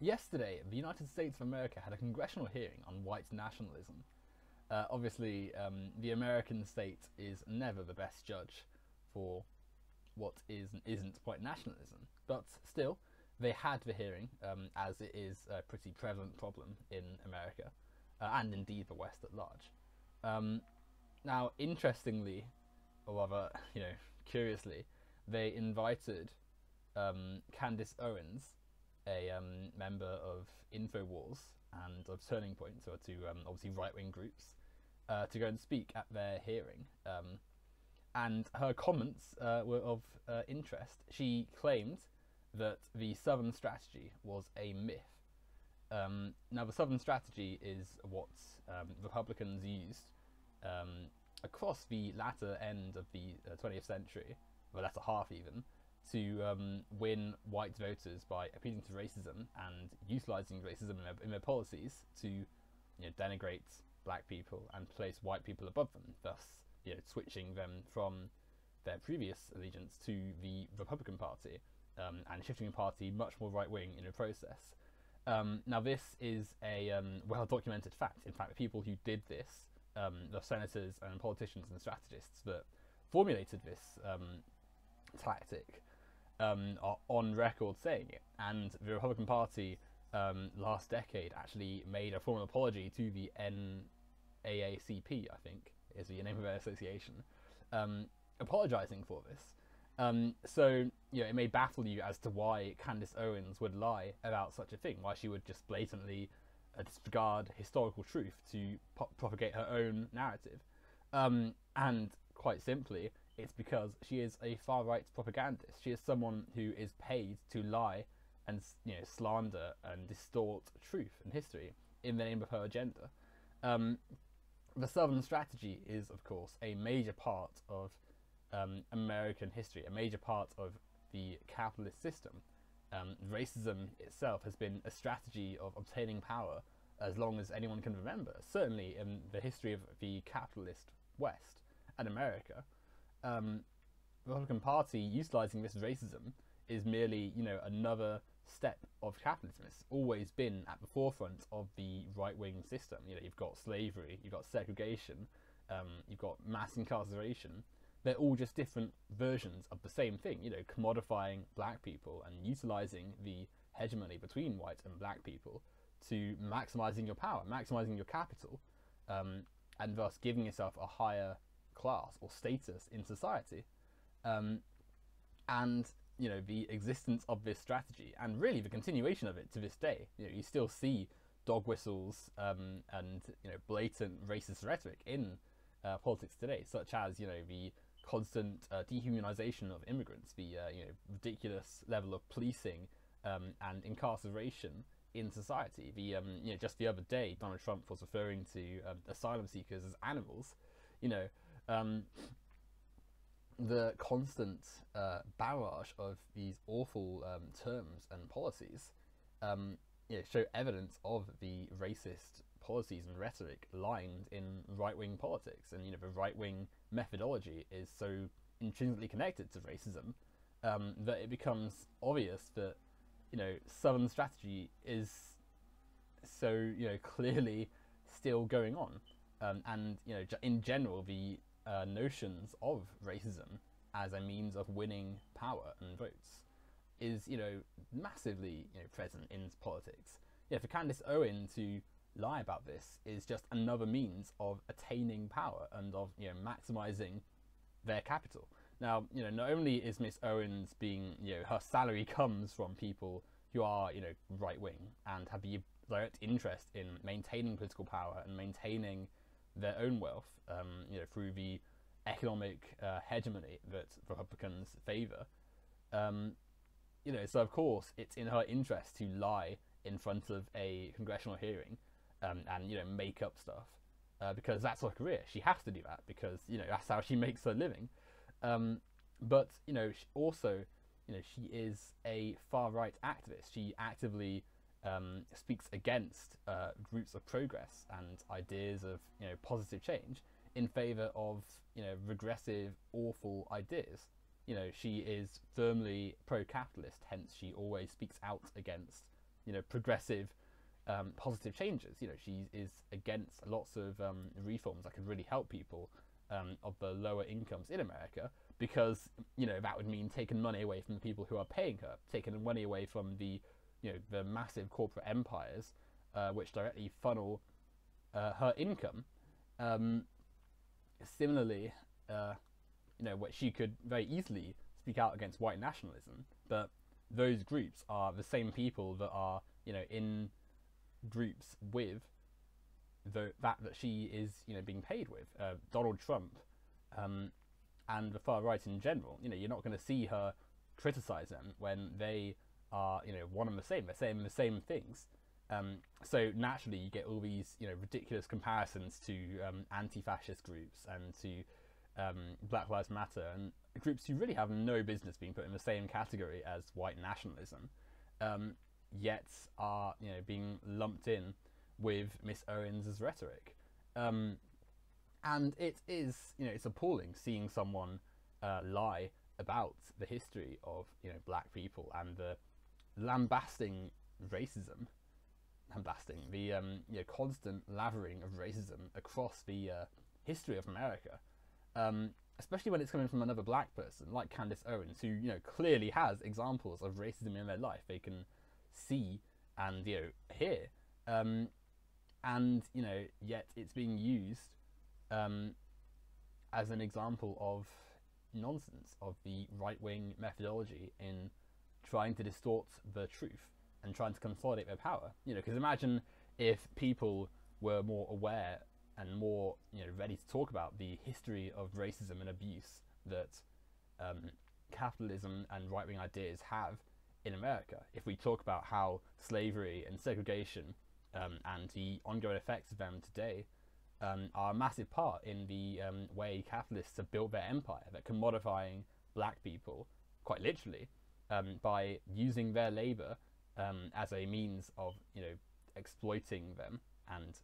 Yesterday, the United States of America had a congressional hearing on white nationalism. Obviously, the American state is never the best judge for what is and isn't white nationalism, but still, they had the hearing, as it is a pretty prevalent problem in America, and indeed the West at large. Now, interestingly, or rather, curiously, they invited Candace Owens, a member of InfoWars and of Turning Point, so two obviously right-wing groups, to go and speak at their hearing. And her comments were of interest. She claimed that the Southern Strategy was a myth. Now, the Southern Strategy is what Republicans used across the latter end of the 20th century, the latter half even, to win white voters by appealing to racism and utilising racism in their policies to denigrate black people and place white people above them, thus switching them from their previous allegiance to the Republican Party and shifting the party much more right-wing in the process. Now, this is a well-documented fact. In fact, the people who did this, the senators and politicians and strategists that formulated this tactic, are on record saying it. And the Republican Party last decade actually made a formal apology to the NAACP, I think is the name of their association, apologising for this. So it may baffle you as to why Candace Owens would lie about such a thing, why she would just blatantly disregard historical truth to propagate her own narrative. And quite simply, it's because she is a far-right propagandist. She is someone who is paid to lie and slander and distort truth and history in the name of her agenda. The Southern Strategy is, of course, a major part of American history, a major part of the capitalist system. Racism itself has been a strategy of obtaining power as long as anyone can remember, certainly in the history of the capitalist West and America. The Republican Party utilising this racism is merely, another step of capitalism. It's always been at the forefront of the right-wing system. You've got slavery, you've got segregation, you've got mass incarceration. They're all just different versions of the same thing, commodifying black people and utilising the hegemony between white and black people to maximising your power, maximising your capital, and thus giving yourself a higher class or status in society. And the existence of this strategy, and really the continuation of it to this day, you still see dog whistles and blatant racist rhetoric in politics today, such as the constant dehumanization of immigrants, the ridiculous level of policing and incarceration in society. The just the other day, Donald Trump was referring to asylum seekers as animals. The constant barrage of these awful terms and policies show evidence of the racist policies and rhetoric lined in right-wing politics. And the right-wing methodology is so intrinsically connected to racism that it becomes obvious that Southern Strategy is so clearly still going on. And in general, the notions of racism as a means of winning power and votes is massively present in politics. For Candace Owen to lie about this is just another means of attaining power and of maximizing their capital. Now, not only is Miss Owens being, her salary comes from people who are, right-wing and have the direct interest in maintaining political power and maintaining their own wealth, through the economic hegemony that Republicans favour. So of course it's in her interest to lie in front of a congressional hearing and make up stuff because that's her career. She has to do that because that's how she makes her living. But also she is a far-right activist. She actively speaks against groups of progress and ideas of positive change in favour of regressive, awful ideas. She is firmly pro-capitalist, hence she always speaks out against progressive, positive changes. She is against lots of reforms that could really help people of the lower incomes in America, because that would mean taking money away from the people who are paying her, taking money away from the the massive corporate empires which directly funnel her income. Similarly, what she could very easily speak out against white nationalism, but those groups are the same people that are in groups with that she is being paid with. Donald Trump and the far right in general. You're not going to see her criticize them when they are one and the same. They're saying the same things. So naturally, you get all these ridiculous comparisons to anti-fascist groups and to Black Lives Matter, and groups who really have no business being put in the same category as white nationalism, yet are being lumped in with Miss Owens' rhetoric. And it is it's appalling seeing someone lie about the history of black people and the lambasting racism, the constant lavering of racism across the history of America, especially when it's coming from another black person like Candace Owens, who clearly has examples of racism in their life. They can see and hear, and yet it's being used as an example of nonsense, of the right-wing methodology in trying to distort the truth and trying to consolidate their power. Because imagine if people were more aware and more ready to talk about the history of racism and abuse that capitalism and right-wing ideas have in America. If we talk about how slavery and segregation and the ongoing effects of them today are a massive part in the way capitalists have built their empire, that commodifying black people, quite literally, by using their labour as a means of exploiting them and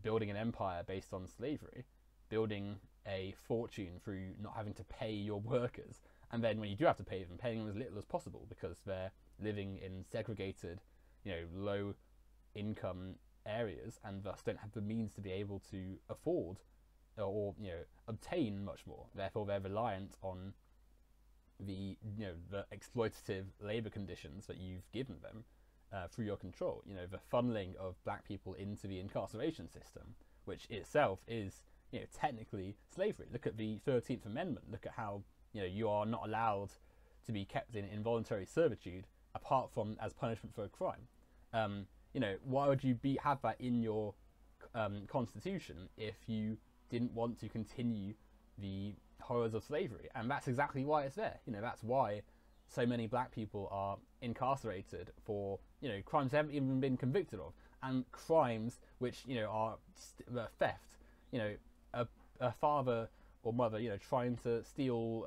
building an empire based on slavery, building a fortune through not having to pay your workers, and then when you do have to pay them, paying them as little as possible because they're living in segregated, low income areas and thus don't have the means to be able to afford or obtain much more. Therefore they're reliant on the the exploitative labor conditions that you've given them through your control. The funneling of black people into the incarceration system, which itself is technically slavery. Look at the 13th Amendment. Look at how you are not allowed to be kept in involuntary servitude apart from as punishment for a crime. Why would you have that in your constitution if you didn't want to continue the horrors of slavery? And that's exactly why it's there. That's why so many black people are incarcerated for crimes they haven't even been convicted of, and crimes which are theft. A father or mother trying to steal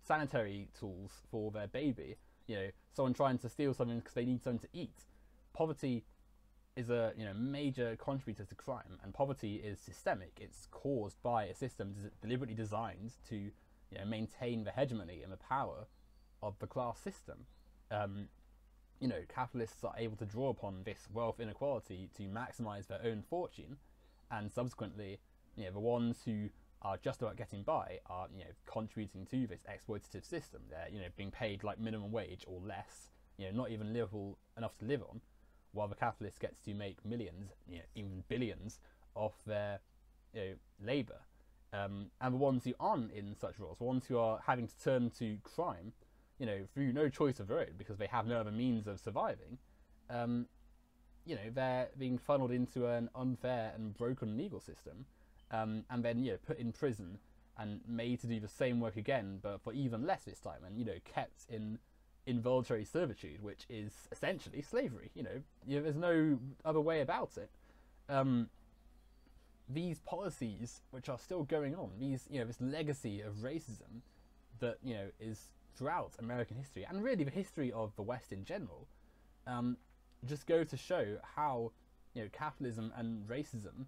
sanitary tools for their baby. Someone trying to steal something because they need something to eat. Poverty is a major contributor to crime, and poverty is systemic. It's caused by a system deliberately designed to maintain the hegemony and the power of the class system. Capitalists are able to draw upon this wealth inequality to maximize their own fortune, and subsequently the ones who are just about getting by are contributing to this exploitative system. They're being paid like minimum wage or less, not even livable enough to live on, while the capitalist gets to make millions, even billions off their labour. And the ones who aren't in such roles, the ones who are having to turn to crime, through no choice of their own because they have no other means of surviving, they're being funneled into an unfair and broken legal system, and then put in prison and made to do the same work again, but for even less this time, and kept in involuntary servitude, which is essentially slavery. There's no other way about it. These policies, which are still going on, this legacy of racism that is throughout American history and really the history of the West in general, just go to show how capitalism and racism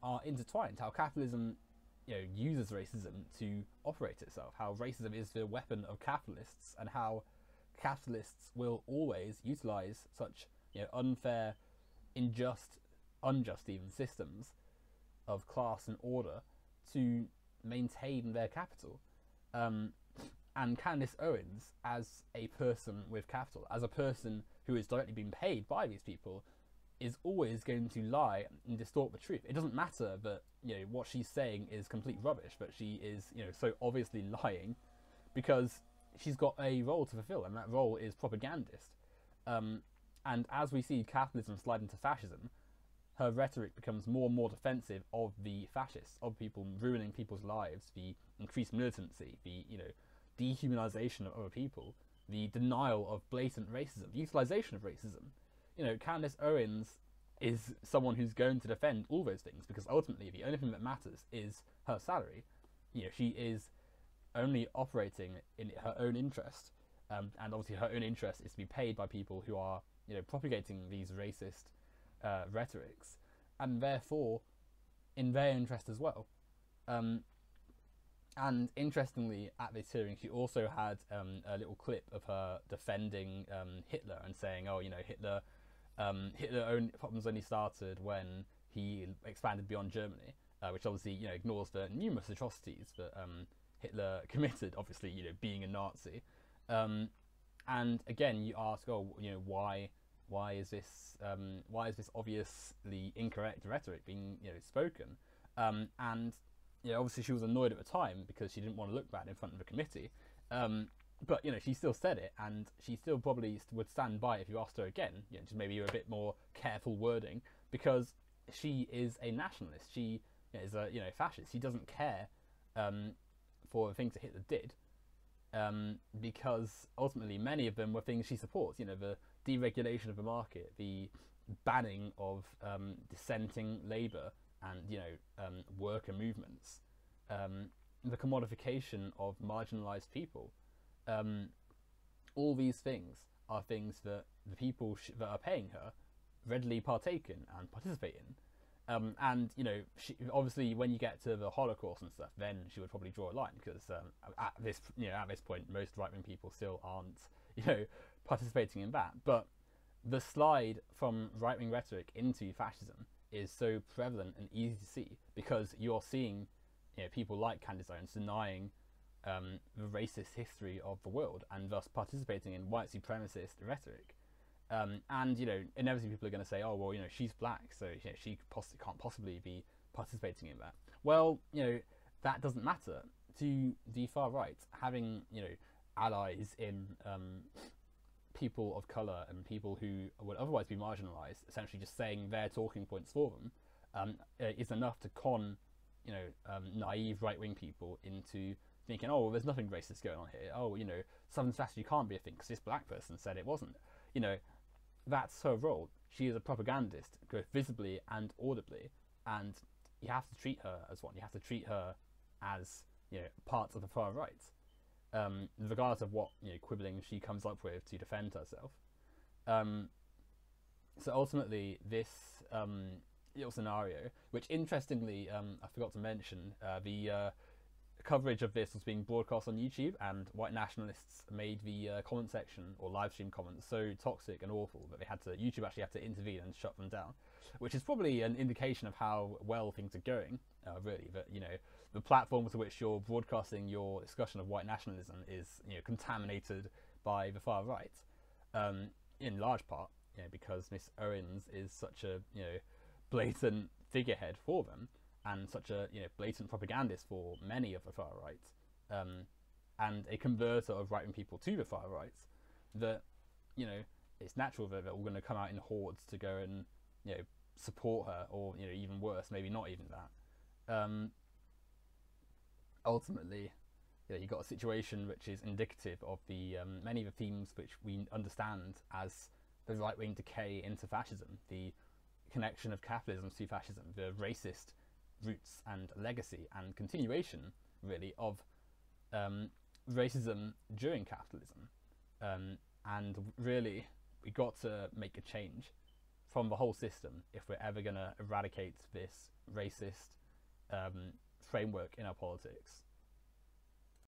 are intertwined. How capitalism uses racism to operate itself. How racism is the weapon of capitalists, and how capitalists will always utilize such, unfair, unjust even systems of class and order to maintain their capital. And Candace Owens, as a person with capital, as a person who is directly being paid by these people, is always going to lie and distort the truth. It doesn't matter that what she's saying is complete rubbish, but she is so obviously lying because she's got a role to fulfill, and that role is propagandist. And as we see capitalism slide into fascism, her rhetoric becomes more and more defensive of the fascists, of people ruining people's lives, the increased militancy, the dehumanization of other people, the denial of blatant racism, the utilization of racism. Candace Owens is someone who's going to defend all those things, because ultimately the only thing that matters is her salary. She is only operating in her own interest, and obviously her own interest is to be paid by people who are propagating these racist rhetorics, and therefore in their interest as well. And interestingly, at this hearing, she also had a little clip of her defending Hitler and saying, "Oh, Hitler problems only started when he expanded beyond Germany," which obviously ignores the numerous atrocities that Hitler committed. Obviously, being a Nazi. And again, you ask, "Oh, why is this obviously incorrect rhetoric being spoken?" And obviously she was annoyed at the time because she didn't want to look bad in front of the committee. But she still said it, and she still probably would stand by it if you asked her again. Just maybe a bit more careful wording, because she is a nationalist. She is a fascist. She doesn't care for the things that Hitler did, because ultimately many of them were things she supports. The deregulation of the market, the banning of dissenting labour and worker movements, the commodification of marginalised people. All these things are things that the people that are paying her readily partake in and participate in. And she, obviously, when you get to the Holocaust and stuff, then she would probably draw a line, because at this point, most right-wing people still aren't participating in that. But the slide from right-wing rhetoric into fascism is so prevalent and easy to see, because you're seeing people like Candace Owens denying the racist history of the world, and thus participating in white supremacist rhetoric. And inevitably people are going to say, "Oh, well, she's black, so she can't possibly be participating in that." Well, that doesn't matter to the far right. Having allies in people of colour and people who would otherwise be marginalised, essentially just saying their talking points for them, is enough to con naive right-wing people into thinking, "Oh, well, there's nothing racist going on here. Oh, Southern strategy can't be a thing because this black person said it wasn't." That's her role. She is a propagandist, both visibly and audibly, and you have to treat her as one. You have to treat her as part of the far right, regardless of what quibbling she comes up with to defend herself. So ultimately, this little scenario, which interestingly, I forgot to mention, the coverage of this was being broadcast on YouTube, and white nationalists made the comment section or live stream comments so toxic and awful that YouTube actually had to intervene and shut them down, which is probably an indication of how well things are going. Really, that the platform to which you're broadcasting your discussion of white nationalism is contaminated by the far right, in large part because Miss Owens is such a blatant figurehead for them, and such a blatant propagandist for many of the far right, and a converter of right-wing people to the far right, that it's natural that they're all going to come out in hordes to go and support her, or even worse, maybe not even that. Ultimately, you've got a situation which is indicative of the many of the themes which we understand as the right-wing decay into fascism, the connection of capitalism to fascism, the racist roots and legacy and continuation, really, of racism during capitalism. And really, we got to make a change from the whole system if we're ever going to eradicate this racist framework in our politics.